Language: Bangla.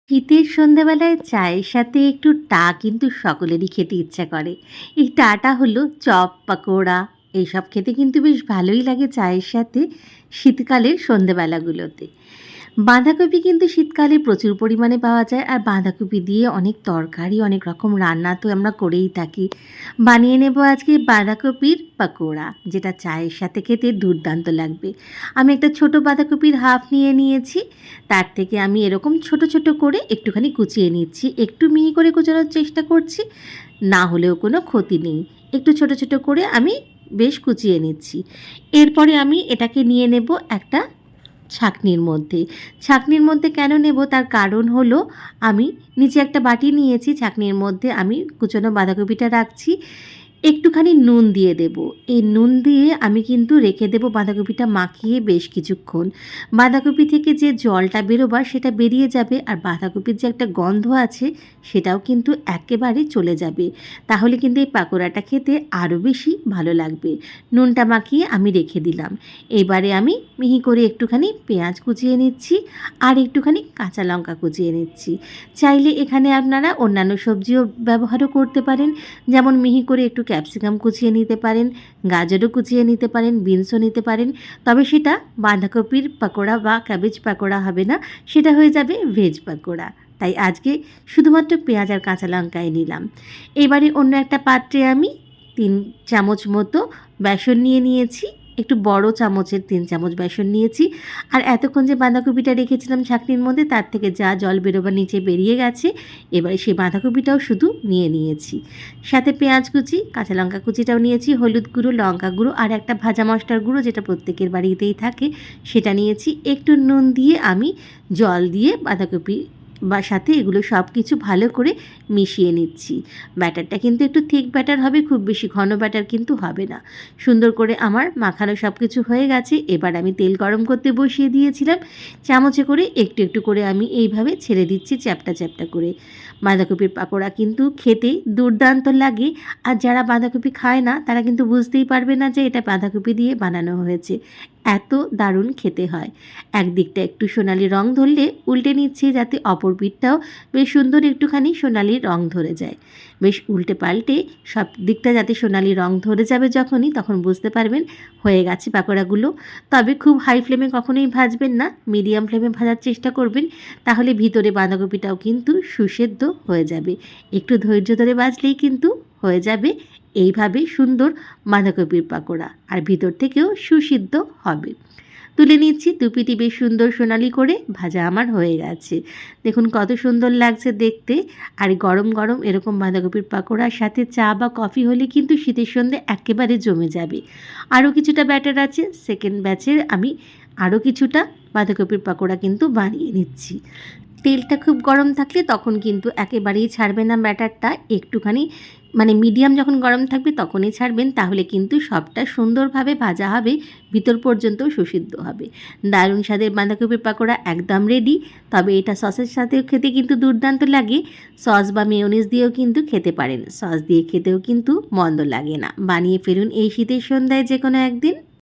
শীতের সন্ধ্যাবেলায় চায়ের সাথে একটু কিন্তু সকলেরই খেতে ইচ্ছা করে। এই টা হলো চপ, পাকোড়া এইসব খেতে কিন্তু বেশ ভালোই লাগে চায়ের সাথে শীতকালের সন্ধ্যাবেলাগুলোতে। বাঁধাকপি কিন্তু শীতকালে প্রচুর পরিমাণে পাওয়া যায় আর বাঁধাকপি দিয়ে অনেক তরকারি, অনেক রকম রান্না তো আমরা করেই থাকি। বানিয়ে নেব আজকে বাঁধাকপির পাকোড়া, যেটা চায়ের সাথে খেতে দুর্দান্ত লাগবে। আমি একটা ছোট বাঁধাকপির হাফ নিয়ে নিয়েছি। তার থেকে আমি এরকম ছোট, ছোট করে একটুখানি কুচিয়ে নিচ্ছি। একটু মিহি করে কুচানোর চেষ্টা করছি, না হলেও কোনো ক্ষতি নেই। একটু ছোট, ছোট করে আমি বেশ কুচিয়ে নিচ্ছি। এরপরে আমি এটাকে নিয়ে নেব একটা ছাঁকনির মধ্যে। ছাঁকনির মধ্যে কেন নেব তার কারণ হলো, আমি নিচে একটা বাটি নিয়েছি, ছাঁকনির মধ্যে আমি কুচনো বাঁধাকপিটা রাখছি। একটুখানি নুন দিয়ে দেব। এই নুন দিয়ে আমি কিন্তু রেখে দেব বাঁধাকপিটা মাখিয়ে বেশ কিছুক্ষণ। বাঁধাকপি থেকে যে জলটা বেরোবার সেটা বেরিয়ে যাবে আর বাঁধাকপির যে একটা গন্ধ আছে সেটাও কিন্তু একেবারে চলে যাবে। তাহলে কিন্তু এই পাকোড়াটা খেতে আরও বেশি ভালো লাগবে। নুনটা মাখিয়ে আমি রেখে দিলাম। এবারে আমি মিহি করে একটুখানি পেঁয়াজ কুচিয়ে নিচ্ছি আর একটুখানি কাঁচা লঙ্কা কুচিয়ে নিচ্ছি। চাইলে এখানে আপনারা অন্যান্য সবজিও ব্যবহারও করতে পারেন, যেমন মিহি করে একটু ক্যাপসিকাম কুচিয়ে নিতে পারেন, গাজরও কুচিয়ে নিতে পারেন, বিনসও নিতে পারেন। তবে সেটা বাঁধাকপির পাকোড়া বা ক্যাবেজ পাকোড়া হবে না, সেটা হয়ে যাবে ভেজ পাকোড়া। তাই আজকে শুধুমাত্র পেঁয়াজ আর কাঁচা লঙ্কাই নিলাম। এবারে অন্য একটা পাত্রে আমি 3 চামচ মতো বেসন নিয়ে নিয়েছি। একটু বড় চামচের 3 চামচ বেসন নিয়েছি। আর এতক্ষণ যে বাঁধাকপিটা রেখেছিলাম ছাঁকনির মধ্যে, তার থেকে যা জল বেরোবার নিচে বেরিয়ে গেছে। এবারে সেই বাঁধাকপিটাও শুধু নিয়ে নিয়েছি। সাথে পেঁয়াজ কুচি, কাঁচা লঙ্কা কুচিটাও নিয়েছি, হলুদ গুঁড়ো, লঙ্কা গুঁড়ো আর একটা ভাজা মশলার গুঁড়ো যেটা প্রত্যেকের বাড়িতেই থাকে সেটা নিয়েছি। একটু নুন দিয়ে আমি জল দিয়ে বাঁধাকপি বা সাথে এগুলো সব কিছু ভালো করে মিশিয়ে নিচ্ছি। ব্যাটারটা কিন্তু একটু থিক ব্যাটার হবে, খুব বেশি ঘন ব্যাটার কিন্তু হবে না। সুন্দর করে আমার মাখানো সব কিছু হয়ে গেছে। এবার আমি তেল গরম করতে বসিয়ে দিয়েছিলাম। চামচে করে একটু একটু করে আমি এইভাবে ছেড়ে দিচ্ছি চ্যাপ্টা চ্যাপ্টা করে। বাঁধাকপির পাকোড়া কিন্তু খেতে দুর্দান্ত লাগে। আর যারা বাঁধাকপি খায় না তারা কিন্তু বুঝতেই পারবে না যে এটা বাঁধাকপি দিয়ে বানানো হয়েছে। এত দারুণ খেতে হয়। একদিকটা একটু সোনালি রং ধরলে উল্টে নিচ্ছি, যাতে অপর পিঠটাও বেশ সুন্দর একটুখানি সোনালি রং ধরে যায়। বেশ উল্টে পাল্টে সব দিকটা যাতে সোনালি রং ধরে যাবে যখনই, তখন বুঝতে পারবেন হয়ে গেছে পাকোড়াগুলো। তবে খুব হাই ফ্লেমে কখনোই ভাজবেন না, মিডিয়াম ফ্লেমে ভাজার চেষ্টা করবেন। তাহলে ভিতরে বাঁধাকপিটাও কিন্তু সুসেদ্ধ হয়ে যাবে। একটু ধৈর্য ধরে ভাজলেই কিন্তু হয়ে যাবে এইভাবে সুন্দর বাঁধাকপির পাকোড়া, আর ভিতর থেকেও সুসিদ্ধ হবে। তুলে নিচ্ছি, দুপিটি বেশ সুন্দর সোনালি করে ভাজা আমার হয়ে গেছে। দেখুন কত সুন্দর লাগছে দেখতে। আর গরম গরম এরকম বাঁধাকপির পাকোড়ার সাথে চা বা কফি হলে কিন্তু শীতের সন্ধে একেবারে জমে যাবে। আরও কিছুটা ব্যাটার আছে, সেকেন্ড ব্যাচের আমি আরও কিছুটা বাঁধাকপির পাকোড়া কিন্তু বানিয়ে নিচ্ছি। তেলটা খুব গরম থাকলে তখন কিন্তু একেবারেই ছাড়বে না ব্যাটারটা, একটুখানি মানে মিডিয়াম যখন গরম থাকবে তখনই ছাড়বেন, তাহলে কিন্তু সবটা সুন্দরভাবে ভাজা হবে, ভিতর পর্যন্ত সুসিদ্ধ হবে। দারুণ স্বাদের বাঁধাকপির পাকোড়া একদম রেডি। তবে এটা সসের সাথেও খেতে কিন্তু দুর্দান্ত লাগে। সস বা মেয়োনিজ দিয়েও কিন্তু খেতে পারেন, সস দিয়ে খেতেও কিন্তু মন্দ লাগে না। বানিয়ে ফেলুন এই শীতের সন্ধ্যায় যে কোনো একদিন।